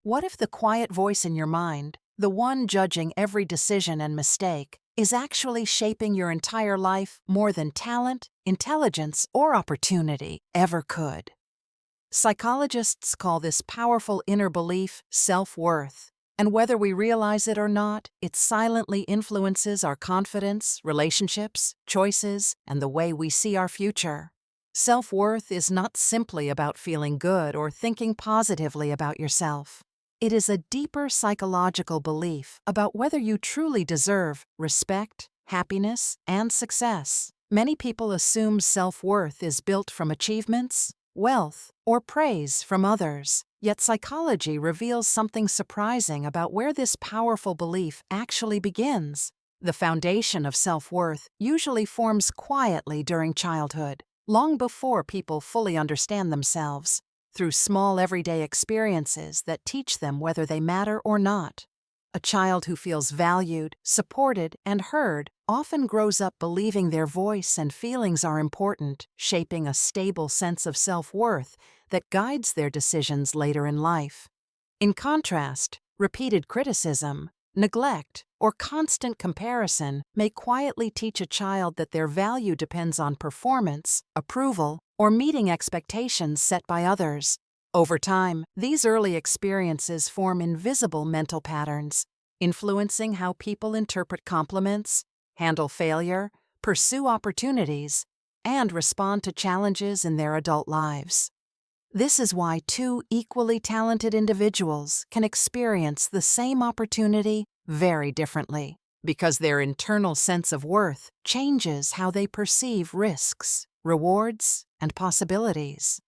What if the quiet voice in your mind, the one judging every decision and mistake, is actually shaping your entire life more than talent, intelligence, or opportunity ever could? Psychologists call this powerful inner belief self-worth, and whether we realize it or not, it silently influences our confidence, relationships, choices, and the way we see our future. Self-worth is not simply about feeling good or thinking positively about yourself. It is a deeper psychological belief about whether you truly deserve respect, happiness, and success. Many people assume self-worth is built from achievements, wealth, or praise from others. Yet psychology reveals something surprising about where this powerful belief actually begins. The foundation of self-worth usually forms quietly during childhood, long before people fully understand themselves, through small everyday experiences that teach them whether they matter or not. A child who feels valued, supported, and heard often grows up believing their voice and feelings are important, shaping a stable sense of self-worth that guides their decisions later in life. In contrast, repeated criticism, neglect, or constant comparison may quietly teach a child that their value depends on performance, approval, or meeting expectations set by others. Over time, these early experiences form invisible mental patterns, influencing how people interpret compliments, handle failure, pursue opportunities, and respond to challenges in their adult lives. This is why two equally talented individuals can experience the same opportunity very differently, because their internal sense of worth changes how they perceive risks, rewards, and possibilities.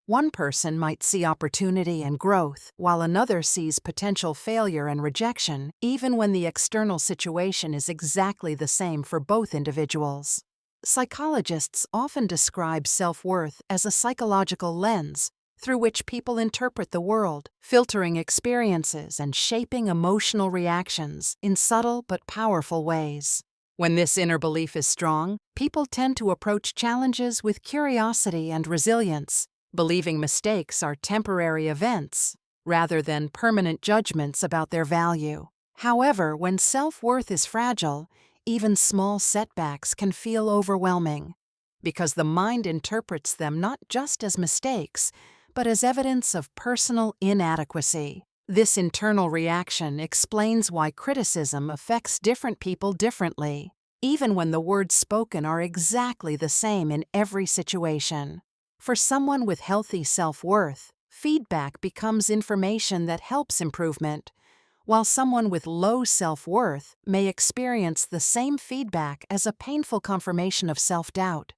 One person might see opportunity and growth, while another sees potential failure and rejection, even when the external situation is exactly the same for both individuals. Psychologists often describe self-worth as a psychological lens through which people interpret the world, filtering experiences and shaping emotional reactions in subtle but powerful ways. When this inner belief is strong, people tend to approach challenges with curiosity and resilience, believing mistakes are temporary events rather than permanent judgments about their value. However, when self-worth is fragile, even small setbacks can feel overwhelming, because the mind interprets them not just as mistakes, but as evidence of personal inadequacy. This internal reaction explains why criticism affects different people differently, even when the words spoken are exactly the same in every situation. For someone with healthy self-worth, feedback becomes information that helps improvement, while someone with low self-worth may experience the same feedback as a painful confirmation of self-doubt.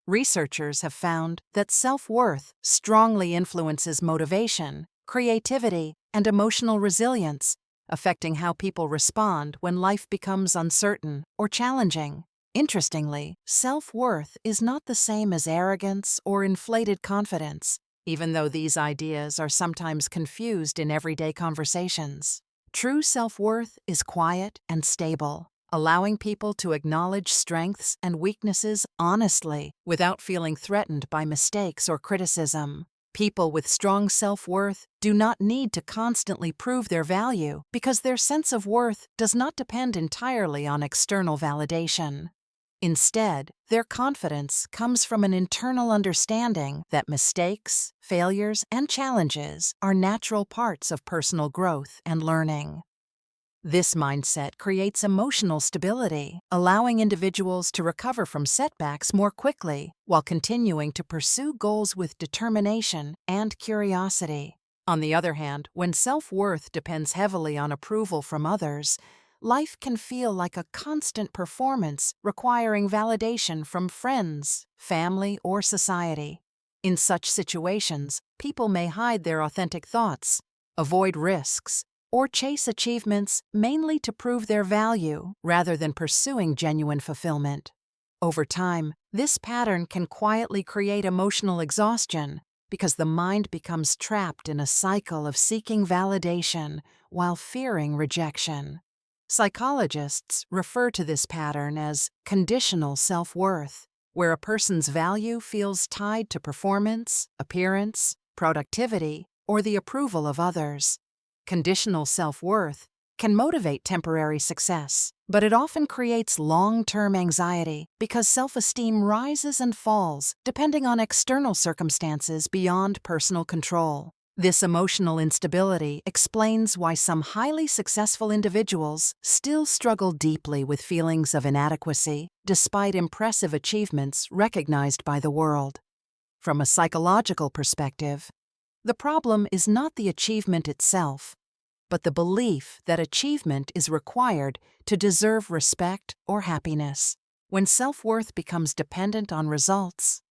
Researchers have found that self-worth strongly influences motivation, creativity, and emotional resilience, affecting how people respond when life becomes uncertain or challenging. Interestingly, self-worth is not the same as arrogance or inflated confidence, even though these ideas are sometimes confused in everyday conversations. True self-worth is quiet and stable, allowing people to acknowledge strengths and weaknesses honestly without feeling threatened by mistakes or criticism. People with strong self-worth do not need to constantly prove their value because their sense of worth does not depend entirely on external validation. Instead, their confidence comes from an internal understanding that mistakes, failures, and challenges are natural parts of personal growth and learning. This mindset creates emotional stability, allowing individuals to recover from setbacks more quickly while continuing to pursue goals with determination and curiosity. On the other hand, when self-worth depends heavily on approval from others, life can feel like a constant performance requiring validation from friends, family, or society. In such situations, people may hide their authentic thoughts, avoid risks, or chase achievements mainly to prove their value rather than pursuing genuine fulfillment. Over time, this pattern can quietly create emotional exhaustion because the mind becomes trapped in a cycle of seeking validation while fearing rejection. Psychologists refer to this pattern as conditional self-worth, where a person's value feels tied to performance, appearance, productivity, or the approval of others. Conditional self-worth can motivate temporary success, but it often creates long-term anxiety because self-esteem rises and falls depending on external circumstances beyond personal control. This emotional instability explains why some highly successful individuals still struggle deeply with feelings of inadequacy despite impressive achievements recognized by the world. From a psychological perspective, the problem is not the achievement itself, but the belief that achievement is required to deserve respect or happiness. When self-worth becomes dependent on results,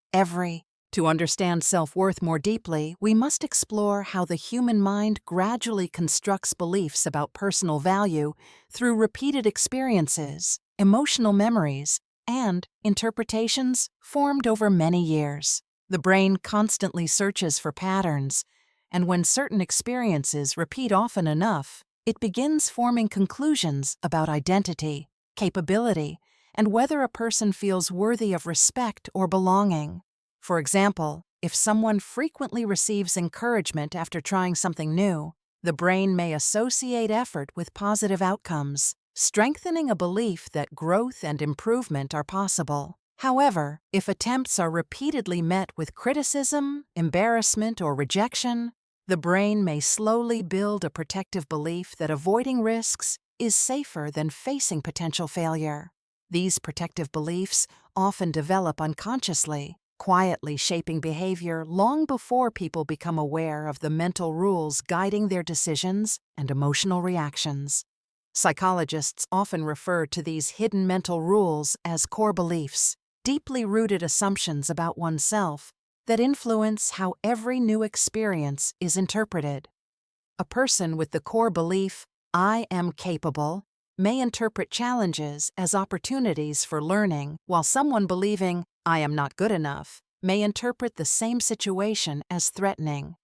To understand self-worth more deeply, we must explore how the human mind gradually constructs beliefs about personal value through repeated experiences, emotional memories, and interpretations formed over many years. The brain constantly searches for patterns, and when certain experiences repeat often enough, it begins forming conclusions about identity, capability, and whether a person feels worthy of respect or belonging. For example, if someone frequently receives encouragement after trying something new, the brain may associate effort with positive outcomes, strengthening a belief that growth and improvement are possible. However, if attempts are repeatedly met with criticism, embarrassment, or rejection, the brain may slowly build a protective belief that avoiding risks is safer than facing potential failure. These protective beliefs often develop unconsciously, quietly shaping behavior long before people become aware of the mental rules guiding their decisions and emotional reactions. Psychologists often refer to these hidden mental rules as core beliefs, deeply rooted assumptions about oneself that influence how every new experience is interpreted. A person with the core belief, "I am capable," may interpret challenges as opportunities for learning, while someone believing, "I am not good enough," may interpret the same situation as threatening.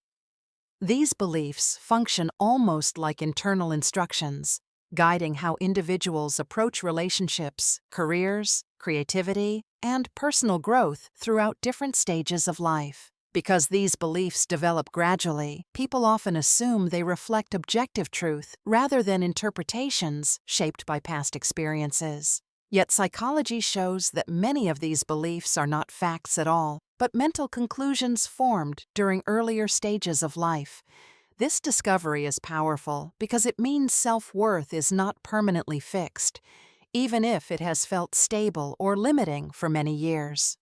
These beliefs function almost like internal instructions, guiding how individuals approach relationships, careers, creativity, and personal growth throughout different stages of life. Because these beliefs develop gradually, people often assume they reflect objective truth rather than interpretations shaped by past experiences. Yet psychology shows that many of these beliefs are not facts at all, but mental conclusions formed during earlier stages of life. This discovery is powerful because it means self-worth is not permanently fixed, even if it has felt stable or limiting for many years.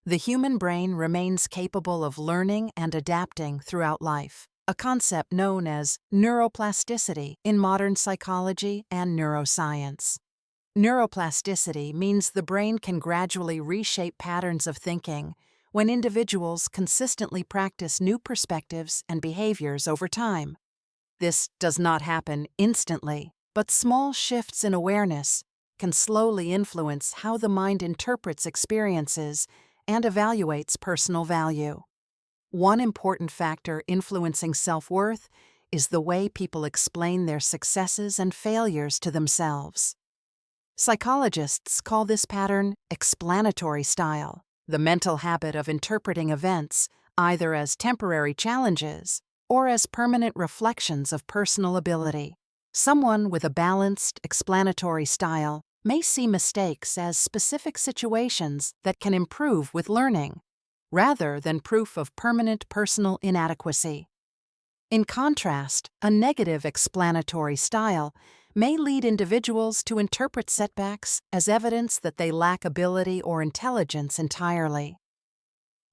The human brain remains capable of learning and adapting throughout life, a concept known as neuroplasticity in modern psychology and neuroscience. Neuroplasticity means the brain can gradually reshape patterns of thinking when individuals consistently practice new perspectives and behaviors over time. This does not happen instantly, but small shifts in awareness can slowly influence how the mind interprets experiences and evaluates personal value. One important factor influencing self-worth is the way people explain their successes and failures to themselves. Psychologists call this pattern explanatory style, the mental habit of interpreting events either as temporary challenges or as permanent reflections of personal ability. Someone with a balanced, explanatory style may see mistakes as specific situations that can improve with learning, rather than proof of permanent personal inadequacy. In contrast, a negative explanatory style may lead individuals to interpret setbacks as evidence that they lack ability or intelligence entirely.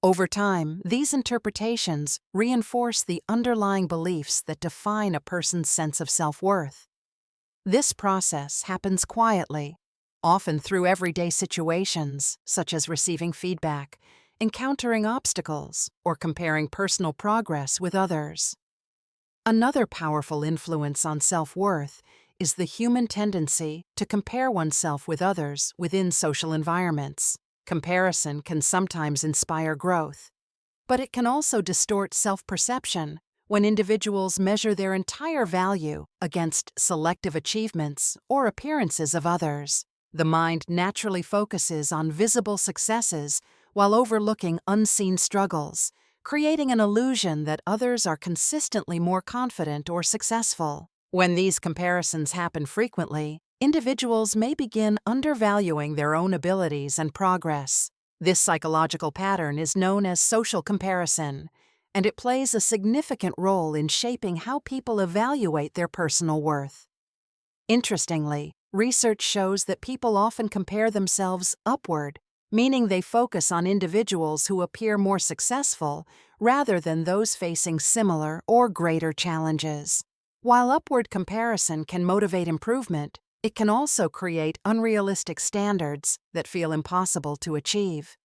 Over time, these interpretations reinforce the underlying beliefs that define a person's sense of self-worth. This process happens quietly, often through everyday situations, such as receiving feedback, encountering obstacles, or comparing personal progress with others. Another powerful influence on self-worth is the human tendency to compare oneself with others within social environments. Comparison can sometimes inspire growth, but it can also distort self-perception when individuals measure their entire value against selective achievements or appearances of others. The mind naturally focuses on visible successes while overlooking unseen struggles, creating an illusion that others are consistently more confident or successful. When these comparisons happen frequently, individuals may begin undervaluing their own abilities and progress. This psychological pattern is known as social comparison, and it plays a significant role in shaping how people evaluate their personal worth. Interestingly, research shows that people often compare themselves upward, meaning they focus on individuals who appear more successful rather than those facing similar or greater challenges. While upward comparison can motivate improvement, it can also create unrealistic standards that feel impossible to achieve.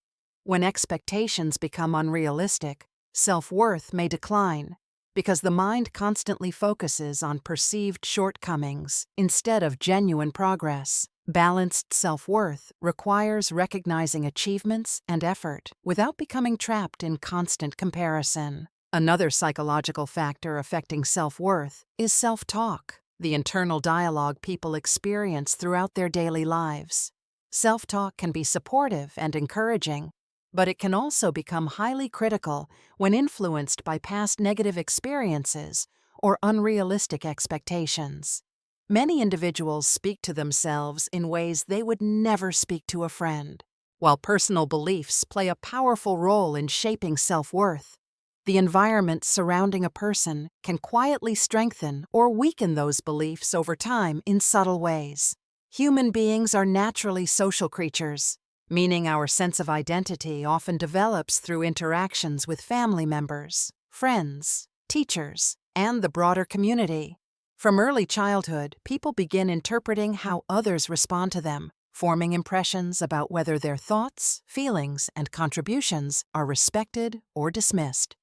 When expectations become unrealistic, self-worth may decline, because the mind constantly focuses on perceived shortcomings instead of genuine progress. Balanced self-worth requires recognizing achievements and effort without becoming trapped in constant comparison. Another psychological factor affecting self-worth is self-talk, the internal dialogue people experience throughout their daily lives. Self-talk can be supportive and encouraging, but it can also become highly critical when influenced by past negative experiences or unrealistic expectations. Many individuals speak to themselves in ways they would never speak to a friend. While personal beliefs play a powerful role in shaping self-worth, the environment surrounding a person can quietly strengthen or weaken those beliefs over time in subtle ways. Human beings are naturally social creatures, meaning our sense of identity often develops through interactions with family members, friends, teachers, and the broader community. From early childhood, people begin interpreting how others respond to them, forming impressions about whether their thoughts, feelings, and contributions are respected or dismissed.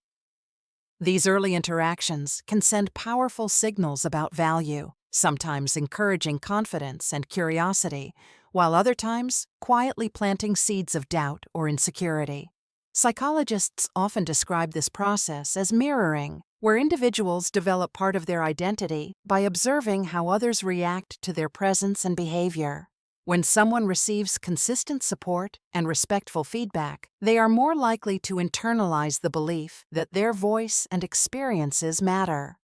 These early interactions can send powerful signals about value, sometimes encouraging confidence and curiosity, while other times quietly planting seeds of doubt or insecurity. Psychologists often describe this process as mirroring, where individuals develop part of their identity by observing how others react to their presence and behavior. When someone receives consistent support and respectful feedback, they are more likely to internalize the belief that their voice and experiences matter.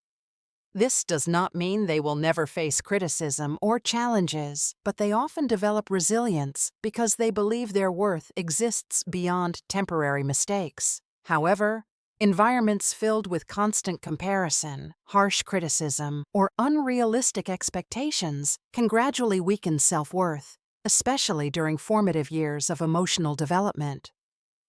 This does not mean they will never face criticism or challenges, but they often develop resilience because they believe their worth exists beyond temporary mistakes. However, environments filled with constant comparison, harsh criticism, or unrealistic expectations can gradually weaken self-worth, especially during formative years of emotional development.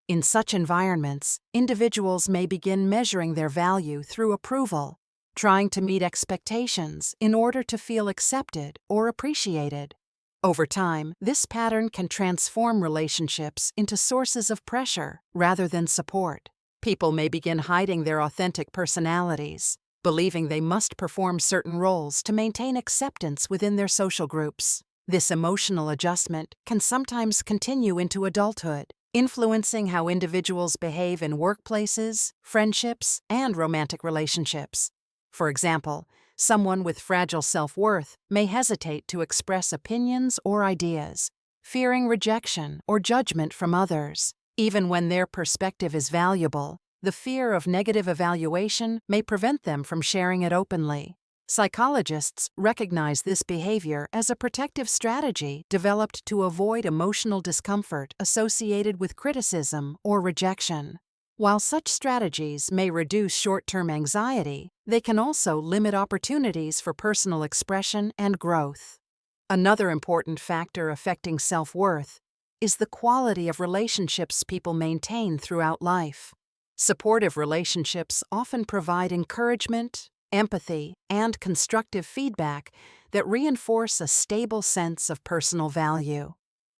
In such environments, individuals may begin measuring their value through approval, trying to meet expectations in order to feel accepted or appreciated. Over time, this pattern can transform relationships into sources of pressure rather than support. People may begin hiding their authentic personalities, believing they must perform certain roles to maintain acceptance within their social groups. This emotional adjustment can sometimes continue into adulthood, influencing how individuals behave in workplaces, friendships, and romantic relationships. For example, someone with fragile self-worth may hesitate to express opinions or ideas, fearing rejection or judgment from others. Even when their perspective is valuable, the fear of negative evaluation may prevent them from sharing it openly. Psychologists recognize this behavior as a protective strategy developed to avoid emotional discomfort associated with criticism or rejection. While such strategies may reduce short-term anxiety, they can also limit opportunities for personal expression and growth. Another important factor affecting self-worth is the quality of relationships people maintain throughout life. Supportive relationships often provide encouragement, empathy, and constructive feedback that reinforce a stable sense of personal value.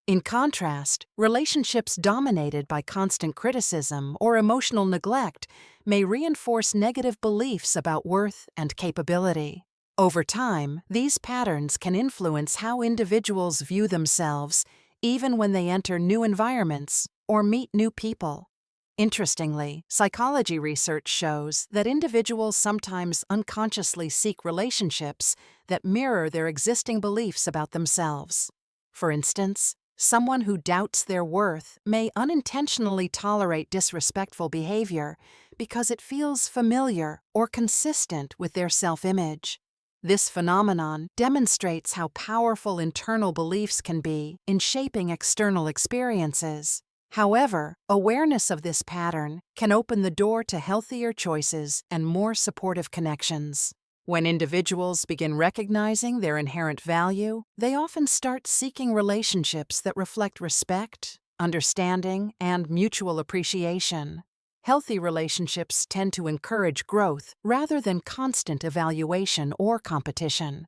In contrast, relationships dominated by constant criticism or emotional neglect may reinforce negative beliefs about worth and capability. Over time, these patterns can influence how individuals view themselves, even when they enter new environments or meet new people. Interestingly, psychology research shows that individuals sometimes unconsciously seek relationships that mirror their existing beliefs about themselves. For instance, someone who doubts their worth may unintentionally tolerate disrespectful behavior because it feels familiar or consistent with their self-image. This phenomenon demonstrates how powerful internal beliefs can be in shaping external experiences. However, awareness of this pattern can open the door to healthier choices and more supportive connections. When individuals begin recognizing their inherent value, they often start seeking relationships that reflect respect, understanding, and mutual appreciation. Healthy relationships tend to encourage growth rather than constant evaluation or competition.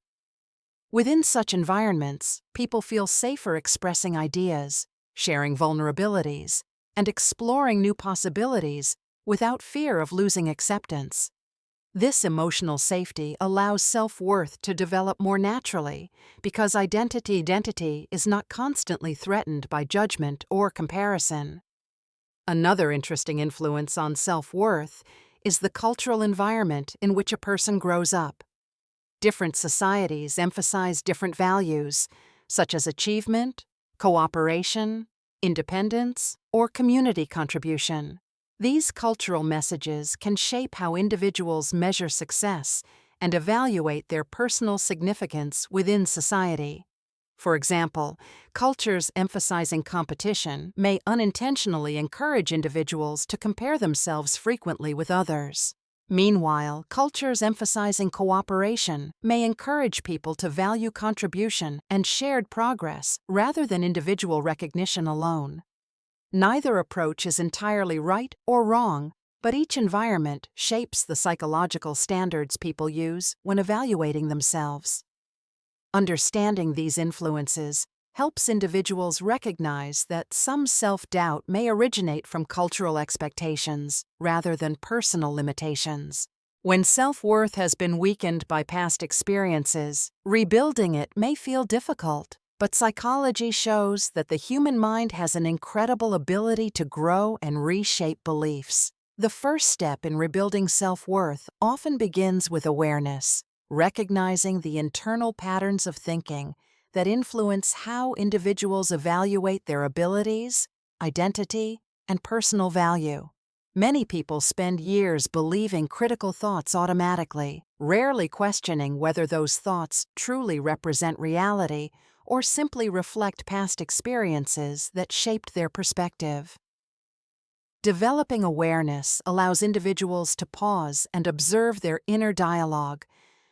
Within such environments, people feel safer expressing ideas, sharing vulnerabilities, and exploring new possibilities without fear of losing acceptance. This emotional safety allows self-worth to develop more naturally because identity is not constantly threatened by judgment or comparison. Another interesting influence on self-worth is the cultural environment in which a person grows up. Different societies emphasize different values, such as achievement, cooperation, independence, or community contribution. These cultural messages can shape how individuals measure success and evaluate their personal significance within society. For example, cultures emphasizing competition may unintentionally encourage individuals to compare themselves frequently with others. Meanwhile, cultures emphasizing cooperation may encourage people to value contribution and shared progress rather than individual recognition alone. Neither approach is entirely right or wrong, but each environment shapes the psychological standards people use when evaluating themselves. Understanding these influences helps individuals recognize that some self-doubt may originate from cultural expectations rather than personal limitations. When self-worth has been weakened by past experiences, rebuilding it may feel difficult. But psychology shows that the human mind has an incredible ability to grow and reshape beliefs. The first step in rebuilding self-worth often begins with awareness, recognizing the internal patterns of thinking that influence how individuals evaluate their abilities, identity, and personal value. Many people spend years believing critical thoughts automatically, rarely questioning whether those thoughts truly represent reality or simply reflect past experiences that shaped their perspective. Developing awareness allows individuals to pause and observe their inner dialogue,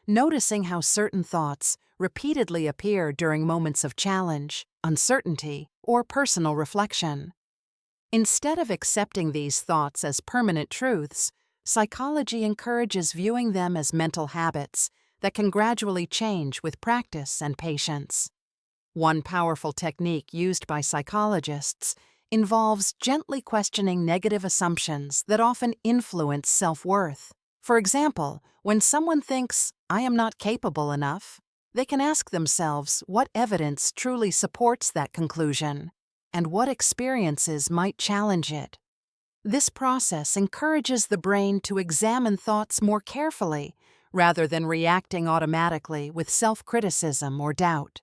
noticing how certain thoughts repeatedly appear during moments of challenge, uncertainty, or personal reflection. Instead of accepting these thoughts as permanent truths, psychology encourages viewing them as mental habits that can gradually change with practice and patience. One powerful technique used by psychologists involves gently questioning negative assumptions that often influence self-worth. For example, when someone thinks, "I am not capable enough," they can ask themselves what evidence truly supports that conclusion and what experiences might challenge it. This process encourages the brain to examine thoughts more carefully rather than reacting automatically with self-criticism or doubt.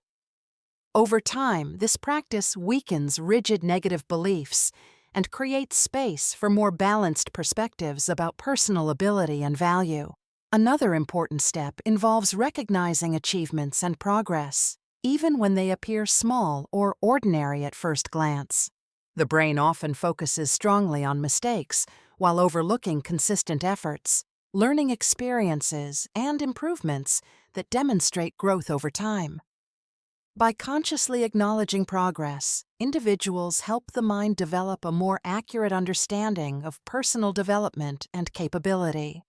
Over time, this practice weakens rigid negative beliefs and creates space for more balanced perspectives about personal ability and value. Another important step involves recognizing achievements and progress, even when they appear small or ordinary at first glance. The brain often focuses strongly on mistakes while overlooking consistent efforts, learning experiences, and improvements that demonstrate growth over time. By consciously acknowledging progress, individuals help the mind develop a more accurate understanding of personal development and capability.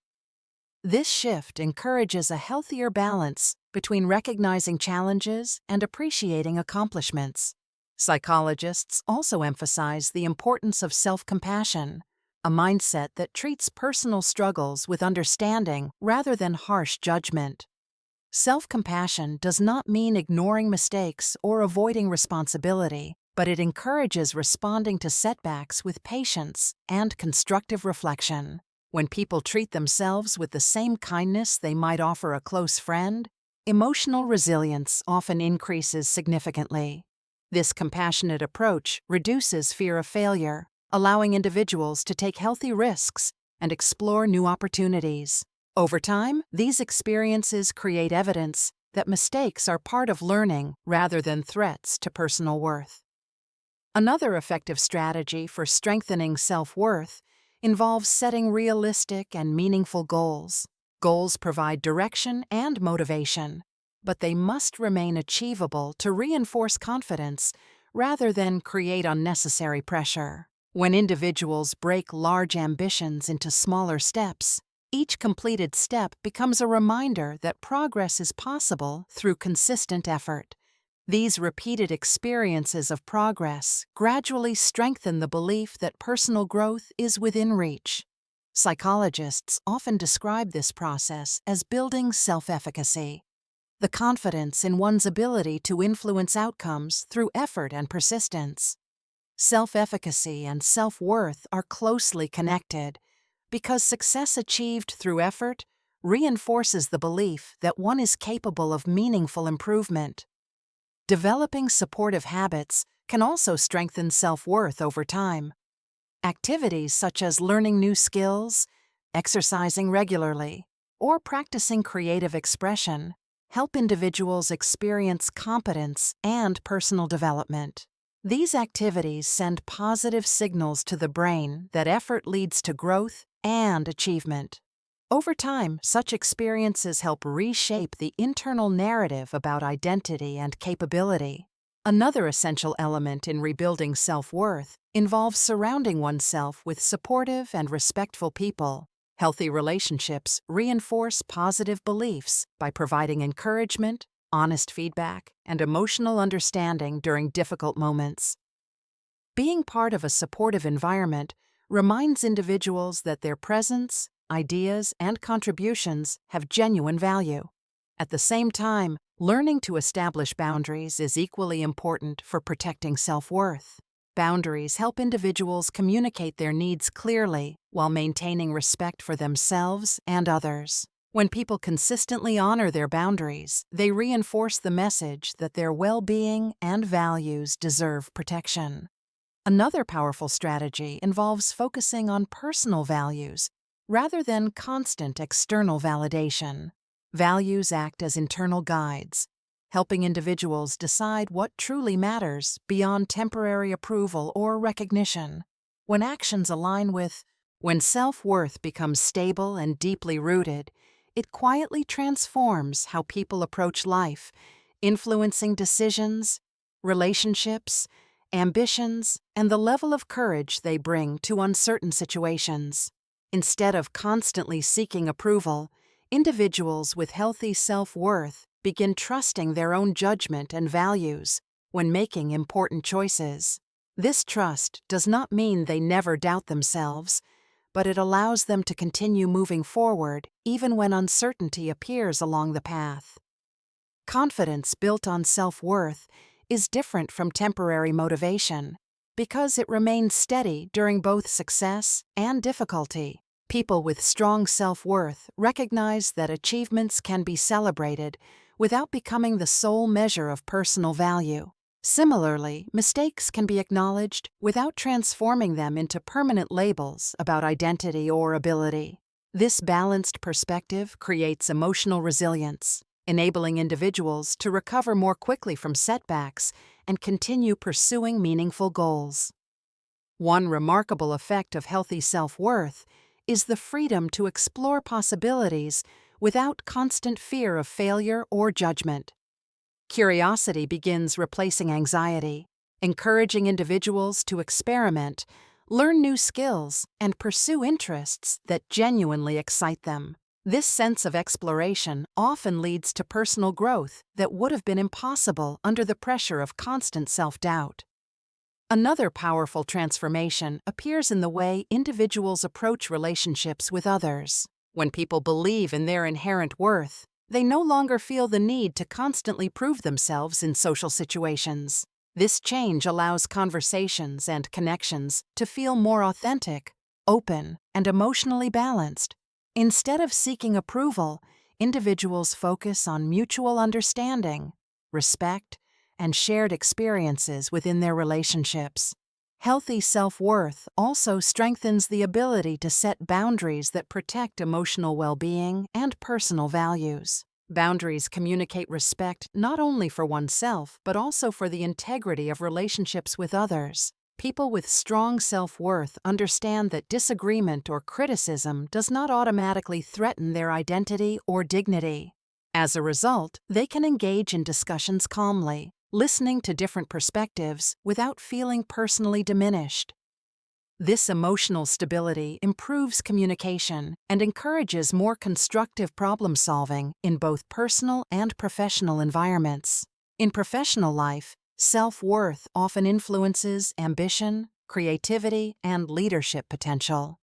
This shift encourages a healthier balance between recognizing challenges and appreciating accomplishments. Psychologists also emphasize the importance of self-compassion, a mindset that treats personal struggles with understanding rather than harsh judgment. Self-compassion does not mean ignoring mistakes or avoiding responsibility, but it encourages responding to setbacks with patience and constructive reflection. When people treat themselves with the same kindness they might offer a close friend, emotional resilience often increases significantly. This compassionate approach reduces fear of failure, allowing individuals to take healthy risks and explore new opportunities. Over time, these experiences create evidence that mistakes are part of learning rather than threats to personal worth. Another effective strategy for strengthening self-worth involves setting realistic and meaningful goals. Goals provide direction and motivation, but they must remain achievable to reinforce confidence rather than create unnecessary pressure. When individuals break large ambitions into smaller steps, each completed step becomes a reminder that progress is possible through consistent effort. These repeated experiences of progress gradually strengthen the belief that personal growth is within reach. Psychologists often describe this process as building self-efficacy, the confidence in one's ability to influence outcomes through effort and persistence. Self-efficacy and self-worth are closely connected because success achieved through effort reinforces the belief that one is capable of meaningful improvement. Developing supportive habits can also strengthen self-worth over time. Activities such as learning new skills, exercising regularly, or practicing creative expression help individuals experience competence and personal development. These activities send positive signals to the brain that effort leads to growth and achievement. Over time, such experiences help reshape the internal narrative about identity and capability. Another essential element in rebuilding self-worth involves surrounding oneself with supportive and respectful people. Healthy relationships reinforce positive beliefs by providing encouragement, honest feedback, and emotional understanding during difficult moments. Being part of a supportive environment reminds individuals that their presence, ideas, and contributions have genuine value. At the same time, learning to establish boundaries is equally important for protecting self-worth. Boundaries help individuals communicate their needs clearly while maintaining respect for themselves and others. When people consistently honor their boundaries, they reinforce the message that their well-being and values deserve protection. Another powerful strategy involves focusing on personal values rather than constant external validation. Values act as internal guides, helping individuals decide what truly matters beyond temporary approval or recognition. When actions align when self-worth becomes stable and deeply rooted, it quietly transforms how people approach life, influencing decisions, relationships, ambitions, and the level of courage they bring to uncertain situations. Instead of constantly seeking approval, individuals with healthy self-worth begin trusting their own judgment and values when making important choices. This trust does not mean they never doubt themselves, but it allows them to continue moving forward even when uncertainty appears along the path. Confidence built on self-worth is different from temporary motivation because it remains steady during both success and difficulty. People with strong self-worth recognize that achievements can be celebrated without becoming the sole measure of personal value. Similarly, mistakes can be acknowledged without transforming them into permanent labels about identity or ability. This balanced perspective creates emotional resilience, enabling individuals to recover more quickly from setbacks and continue pursuing meaningful goals. One remarkable effect of healthy self-worth is the freedom to explore possibilities without constant fear of failure or judgment. Curiosity begins replacing anxiety, encouraging individuals to experiment, learn new skills, and pursue interests that genuinely excite them. This sense of exploration often leads to personal growth that would have been impossible under the pressure of constant self-doubt. Another powerful transformation appears in the way individuals approach relationships with others. When people believe in their inherent worth, they no longer feel the need to constantly prove themselves in social situations. This change allows conversations and connections to feel more authentic, open, and emotionally balanced. Instead of seeking approval, individuals focus on mutual understanding, respect, and shared experiences within their relationships. Healthy self-worth also strengthens the ability to set boundaries that protect emotional well-being and personal values. Boundaries communicate respect not only for oneself, but also for the integrity of relationships with others. People with strong self-worth understand that disagreement or criticism does not automatically threaten their identity or dignity. As a result, they can engage in discussions calmly, listening to different perspectives without feeling personally diminished. This emotional stability improves communication and encourages more constructive problem-solving in both personal and professional environments. In professional life, self-worth often influences ambition, creativity, and leadership potential.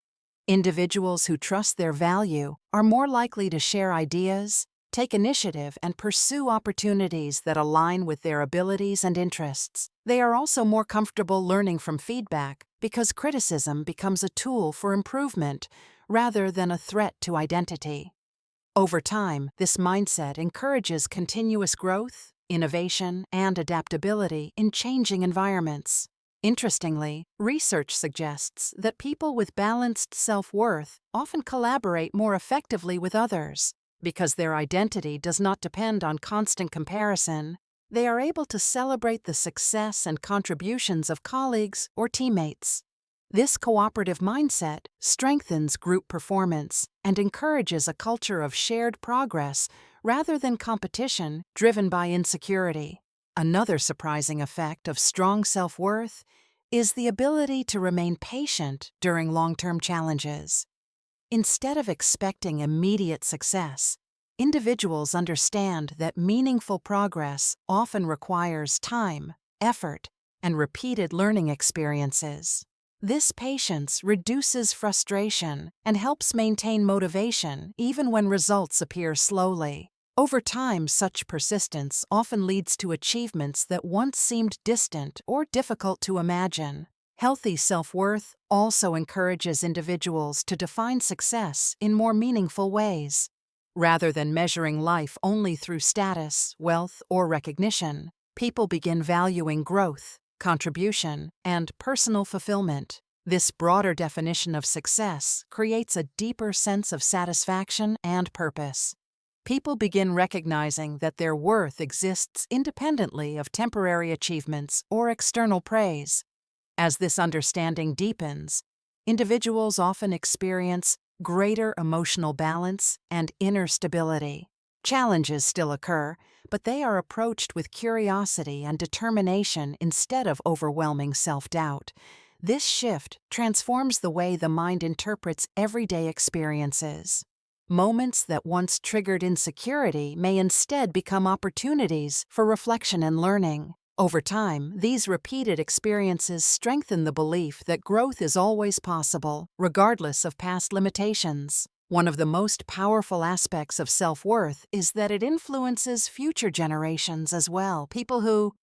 Individuals who trust their value are more likely to share ideas, take initiative, and pursue opportunities that align with their abilities and interests. They are also more comfortable learning from feedback because criticism becomes a tool for improvement rather than a threat to identity. Over time, this mindset encourages continuous growth, innovation, and adaptability in changing environments. Interestingly, research suggests that people with balanced self-worth often collaborate more effectively with others. Because their identity does not depend on constant comparison, they are able to celebrate the success and contributions of colleagues or teammates. This cooperative mindset strengthens group performance and encourages a culture of shared progress rather than competition driven by insecurity. Another surprising effect of strong self-worth is the ability to remain patient during long-term challenges. Instead of expecting immediate success, individuals understand that meaningful progress often requires time, effort, and repeated learning experiences. This patience reduces frustration and helps maintain motivation even when results appear slowly. Over time, such persistence often leads to achievements that once seemed distant or difficult to imagine. Healthy self-worth also encourages individuals to define success in more meaningful ways. Rather than measuring life only through status, wealth, or recognition, people begin valuing growth, contribution, and personal fulfillment. This broader definition of success creates a deeper sense of satisfaction and purpose. People begin recognizing that their worth exists independently of temporary achievements or external praise. As this understanding deepens, individuals often experience greater emotional balance and inner stability. Challenges still occur, but they are approached with curiosity and determination instead of overwhelming self-doubt. This shift transforms the way the mind interprets everyday experiences. Moments that once triggered insecurity may instead become opportunities for reflection and learning. Over time, these repeated experiences strengthen the belief that growth is always possible, regardless of past limitations. One of the most powerful aspects of self-worth is that it influences future generations as well. People who